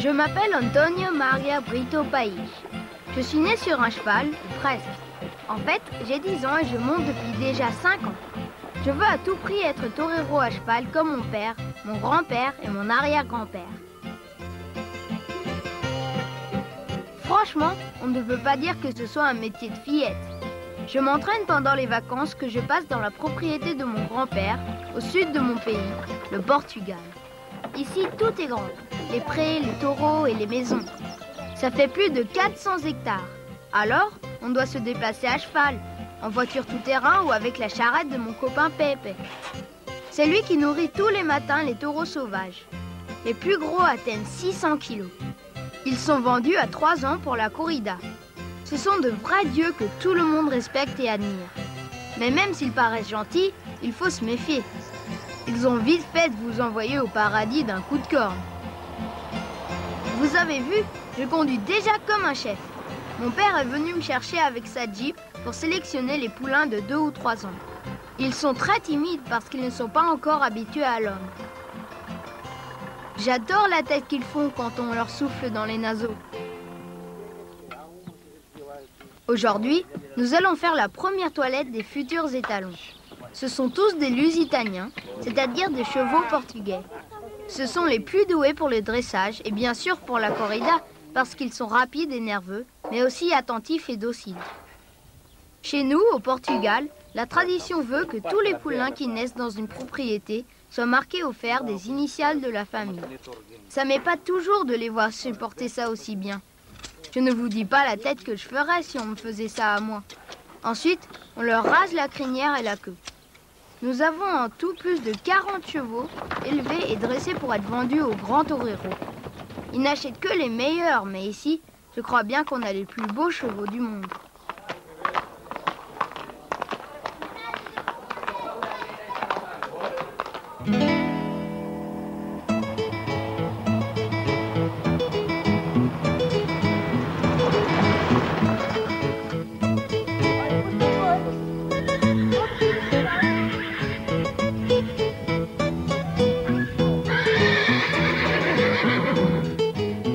Je m'appelle Antonio Maria Brito Paich. Je suis né sur un cheval, ou presque. En fait, j'ai 10 ans et je monte depuis déjà 5 ans. Je veux à tout prix être torero à cheval comme mon père, mon grand-père et mon arrière-grand-père. Franchement, on ne peut pas dire que ce soit un métier de fillette. Je m'entraîne pendant les vacances que je passe dans la propriété de mon grand-père, au sud de mon pays, le Portugal. Ici, tout est grand. Les prés, les taureaux et les maisons. Ça fait plus de 400 hectares. Alors, on doit se déplacer à cheval, en voiture tout-terrain ou avec la charrette de mon copain Pepe. C'est lui qui nourrit tous les matins les taureaux sauvages. Les plus gros atteignent 600 kilos. Ils sont vendus à 3 ans pour la corrida. Ce sont de vrais dieux que tout le monde respecte et admire. Mais même s'ils paraissent gentils, il faut se méfier. Ils ont vite fait de vous envoyer au paradis d'un coup de corne. Vous avez vu, je conduis déjà comme un chef. Mon père est venu me chercher avec sa Jeep pour sélectionner les poulains de 2 ou 3 ans. Ils sont très timides parce qu'ils ne sont pas encore habitués à l'homme. J'adore la tête qu'ils font quand on leur souffle dans les naseaux. Aujourd'hui, nous allons faire la première toilette des futurs étalons. Ce sont tous des lusitaniens, c'est-à-dire des chevaux portugais. Ce sont les plus doués pour le dressage et bien sûr pour la corrida, parce qu'ils sont rapides et nerveux, mais aussi attentifs et dociles. Chez nous, au Portugal, la tradition veut que tous les poulains qui naissent dans une propriété soient marqués au fer des initiales de la famille. Ça m'épate toujours de les voir supporter ça aussi bien. Je ne vous dis pas la tête que je ferais si on me faisait ça à moi. Ensuite, on leur rase la crinière et la queue. Nous avons en tout plus de 40 chevaux élevés et dressés pour être vendus aux grands toreros. Ils n'achètent que les meilleurs, mais ici, je crois bien qu'on a les plus beaux chevaux du monde.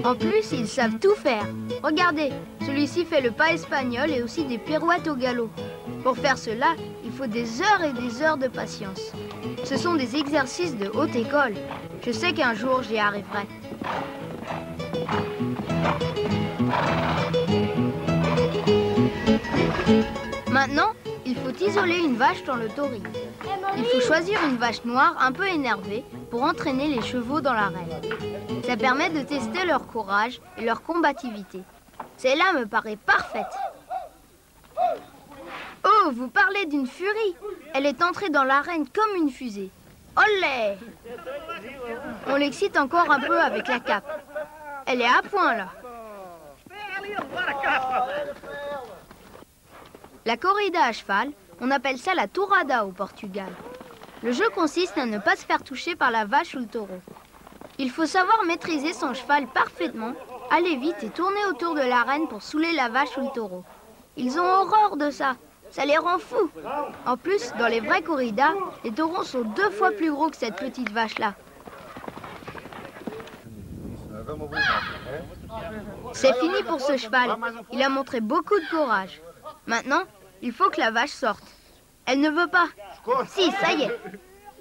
En plus, ils savent tout faire. Regardez, celui-ci fait le pas espagnol et aussi des pirouettes au galop. Pour faire cela, il faut des heures et des heures de patience. Ce sont des exercices de haute école. Je sais qu'un jour, j'y arriverai. Maintenant, il faut isoler une vache dans le toril. Il faut choisir une vache noire un peu énervée pour entraîner les chevaux dans l'arène. Ça permet de tester leur courage et leur combativité. Celle-là me paraît parfaite. Oh, vous parlez d'une furie. Elle est entrée dans l'arène comme une fusée. Olé! On l'excite encore un peu avec la cape. Elle est à point, là. La corrida à cheval, on appelle ça la tourada au Portugal. Le jeu consiste à ne pas se faire toucher par la vache ou le taureau. Il faut savoir maîtriser son cheval parfaitement, aller vite et tourner autour de l'arène pour saouler la vache ou le taureau. Ils ont horreur de ça, ça les rend fous. En plus, dans les vraies corridas, les taureaux sont 2 fois plus gros que cette petite vache-là. C'est fini pour ce cheval, il a montré beaucoup de courage. Maintenant, il faut que la vache sorte. Elle ne veut pas. Si, ça y est.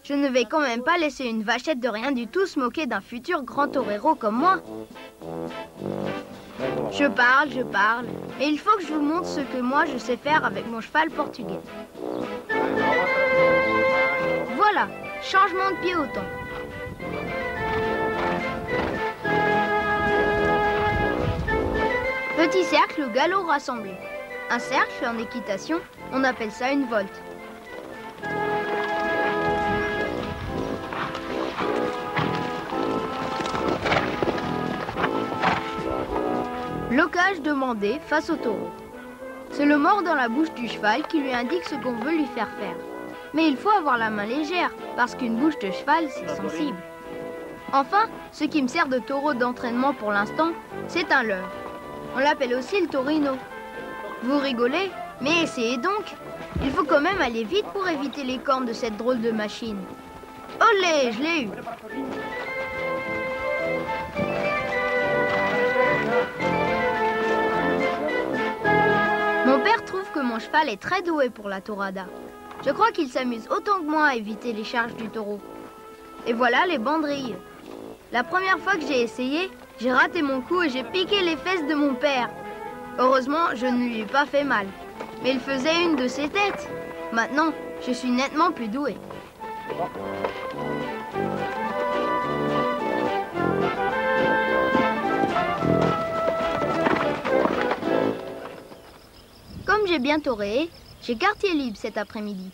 Je ne vais quand même pas laisser une vachette de rien du tout se moquer d'un futur grand torero comme moi. Je parle, mais il faut que je vous montre ce que moi je sais faire avec mon cheval portugais. Voilà, changement de pied au temps. Petit cercle au galop rassemblé. Un cercle en équitation, on appelle ça une volte. Blocage demandé face au taureau. C'est le mors dans la bouche du cheval qui lui indique ce qu'on veut lui faire faire. Mais il faut avoir la main légère, parce qu'une bouche de cheval, c'est sensible. Enfin, ce qui me sert de taureau d'entraînement pour l'instant, c'est un leurre. On l'appelle aussi le torino. Vous rigolez, mais essayez donc. Il faut quand même aller vite pour éviter les cornes de cette drôle de machine. Olé, je l'ai eu. trouve que mon cheval est très doué pour la tourada. Je crois qu'il s'amuse autant que moi à éviter les charges du taureau. Et voilà les banderilles. La première fois que j'ai essayé, j'ai raté mon coup et j'ai piqué les fesses de mon père. Heureusement, je ne lui ai pas fait mal. Mais il faisait une de ses têtes. Maintenant, je suis nettement plus doué. Comme j'ai bien toréé, j'ai quartier libre cet après-midi.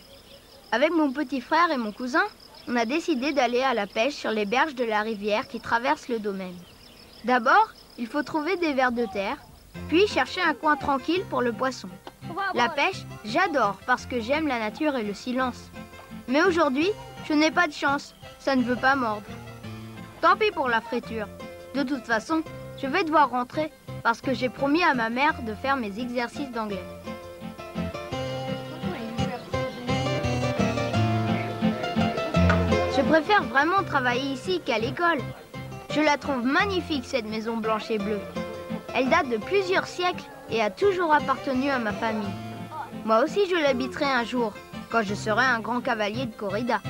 Avec mon petit frère et mon cousin, on a décidé d'aller à la pêche sur les berges de la rivière qui traverse le domaine. D'abord, il faut trouver des vers de terre, puis chercher un coin tranquille pour le poisson. La pêche, j'adore parce que j'aime la nature et le silence. Mais aujourd'hui, je n'ai pas de chance, ça ne veut pas mordre. Tant pis pour la friture. De toute façon, je vais devoir rentrer parce que j'ai promis à ma mère de faire mes exercices d'anglais. Je préfère vraiment travailler ici qu'à l'école. Je la trouve magnifique, cette maison blanche et bleue. Elle date de plusieurs siècles et a toujours appartenu à ma famille. Moi aussi, je l'habiterai un jour, quand je serai un grand cavalier de corrida.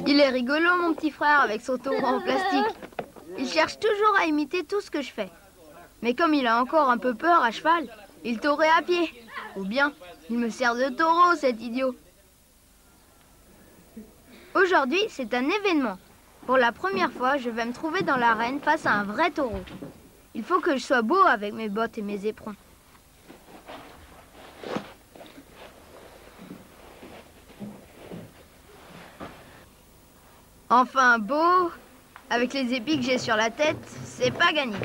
Il est rigolo, mon petit frère, avec son taureau en plastique. Il cherche toujours à imiter tout ce que je fais. Mais comme il a encore un peu peur à cheval, il taurait à pied. Ou bien, il me sert de taureau, cet idiot. Aujourd'hui, c'est un événement. Pour la première fois, je vais me trouver dans l'arène face à un vrai taureau. Il faut que je sois beau avec mes bottes et mes éperons. Enfin, beau, avec les épis que j'ai sur la tête, c'est pas gagné.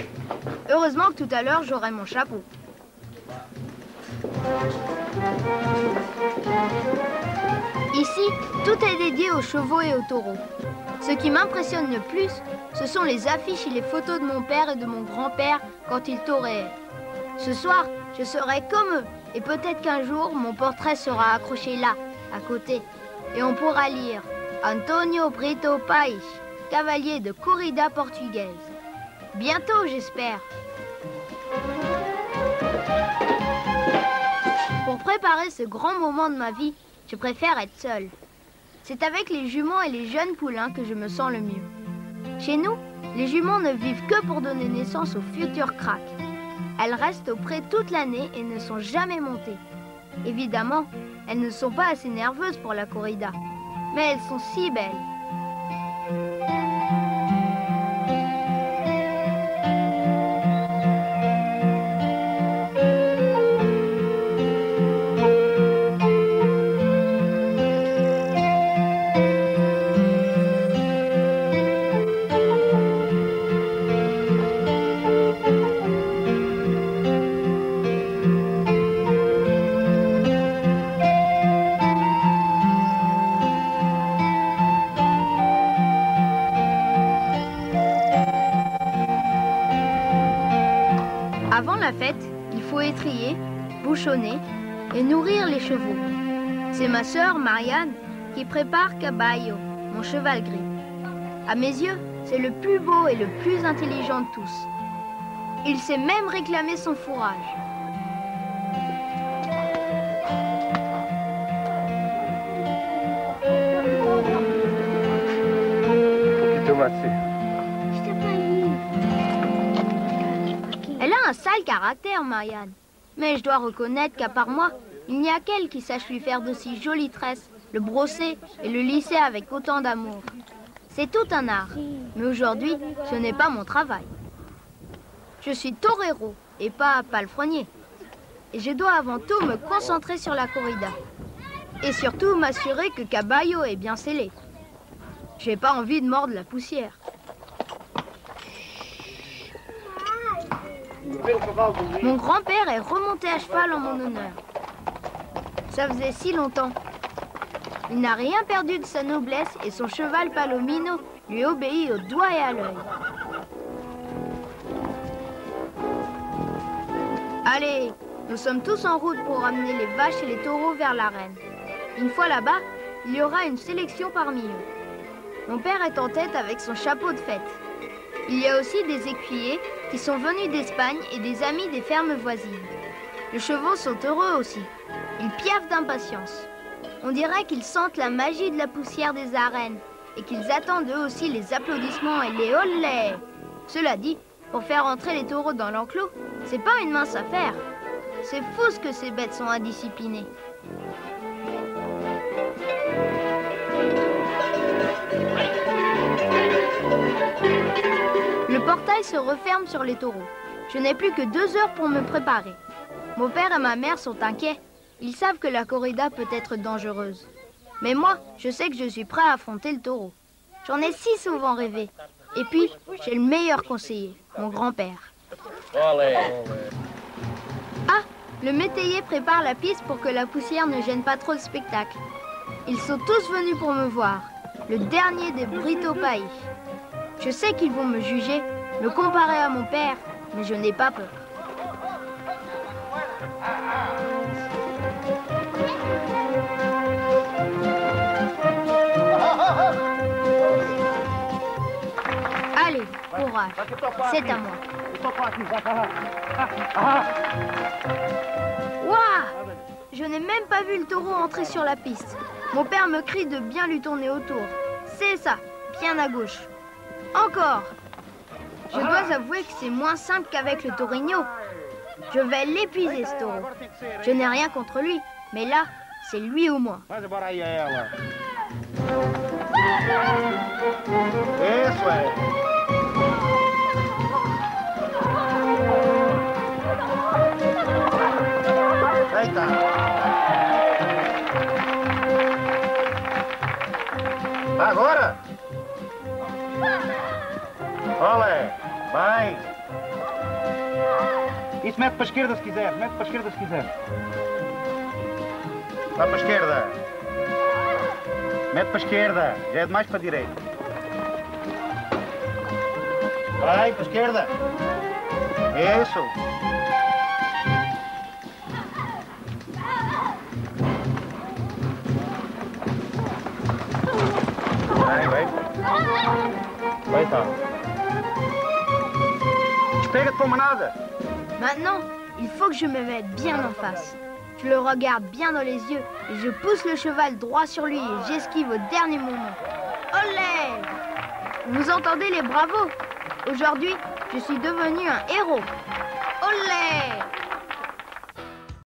Heureusement que tout à l'heure, j'aurai mon chapeau. Ici, tout est dédié aux chevaux et aux taureaux. Ce qui m'impressionne le plus, ce sont les affiches et les photos de mon père et de mon grand-père quand ils tauréaient. Ce soir, je serai comme eux, et peut-être qu'un jour, mon portrait sera accroché là, à côté, et on pourra lire « Antonio Brito Paes, cavalier de corrida portugaise ». Bientôt, j'espère. Pour préparer ce grand moment de ma vie, je préfère être seule. C'est avec les juments et les jeunes poulains que je me sens le mieux. Chez nous, les juments ne vivent que pour donner naissance aux futurs cracks. Elles restent au pré toute l'année et ne sont jamais montées. Évidemment, elles ne sont pas assez nerveuses pour la corrida, mais elles sont si belles. Avant la fête, il faut étriller, bouchonner et nourrir les chevaux. C'est ma sœur Marianne qui prépare Caballo, mon cheval gris. À mes yeux, c'est le plus beau et le plus intelligent de tous. Il sait même réclamer son fourrage. Elle a un sale caractère, Marianne. Mais je dois reconnaître qu'à part moi, il n'y a qu'elle qui sache lui faire d'aussi jolies tresses, le brosser et le lisser avec autant d'amour. C'est tout un art. Mais aujourd'hui, ce n'est pas mon travail. Je suis torero et pas palefrenier. Et je dois avant tout me concentrer sur la corrida. Et surtout m'assurer que Caballo est bien scellé. J'ai pas envie de mordre la poussière. Mon grand-père est remonté à cheval en mon honneur. Ça faisait si longtemps. Il n'a rien perdu de sa noblesse et son cheval Palomino lui obéit au doigt et à l'œil. Allez, nous sommes tous en route pour amener les vaches et les taureaux vers l'arène. Une fois là-bas, il y aura une sélection parmi eux. Mon père est en tête avec son chapeau de fête. Il y a aussi des écuyers qui sont venus d'Espagne et des amis des fermes voisines. Les chevaux sont heureux aussi. Ils piaffent d'impatience. On dirait qu'ils sentent la magie de la poussière des arènes et qu'ils attendent eux aussi les applaudissements et les olé. Cela dit, pour faire entrer les taureaux dans l'enclos, c'est pas une mince affaire. C'est fou ce que ces bêtes sont indisciplinées. Le portail se referme sur les taureaux. Je n'ai plus que 2 heures pour me préparer. Mon père et ma mère sont inquiets. Ils savent que la corrida peut être dangereuse. Mais moi, je sais que je suis prêt à affronter le taureau. J'en ai si souvent rêvé. Et puis, j'ai le meilleur conseiller, mon grand-père. Ah, le métayer prépare la piste pour que la poussière ne gêne pas trop le spectacle. Ils sont tous venus pour me voir, le dernier des Brito País. Je sais qu'ils vont me juger, me comparer à mon père, mais je n'ai pas peur. Allez, courage, c'est à moi. Waouh! Je n'ai même pas vu le taureau entrer sur la piste. Mon père me crie de bien lui tourner autour. C'est ça, bien à gauche. Encore! Je dois avouer que c'est moins simple qu'avec le Torino. Je vais l'épuiser, ce taureau. Je n'ai rien contre lui, mais là, c'est lui ou moi. Agora? Olé, vai. Isso mete para a esquerda se quiser, mete para a esquerda se quiser. Vai para a esquerda. Mete para a esquerda, já é demais para a direita. Vai para a esquerda. Isso. Vai. Vai, tá. Despega-te para uma nada. Maintenant, il faut que je me mette bien en face. Je le regarde bien dans les yeux et je pousse le cheval droit sur lui et j'esquive au dernier moment. Olé! Vous entendez les bravos? Aujourd'hui, je suis devenu un héros. Olé!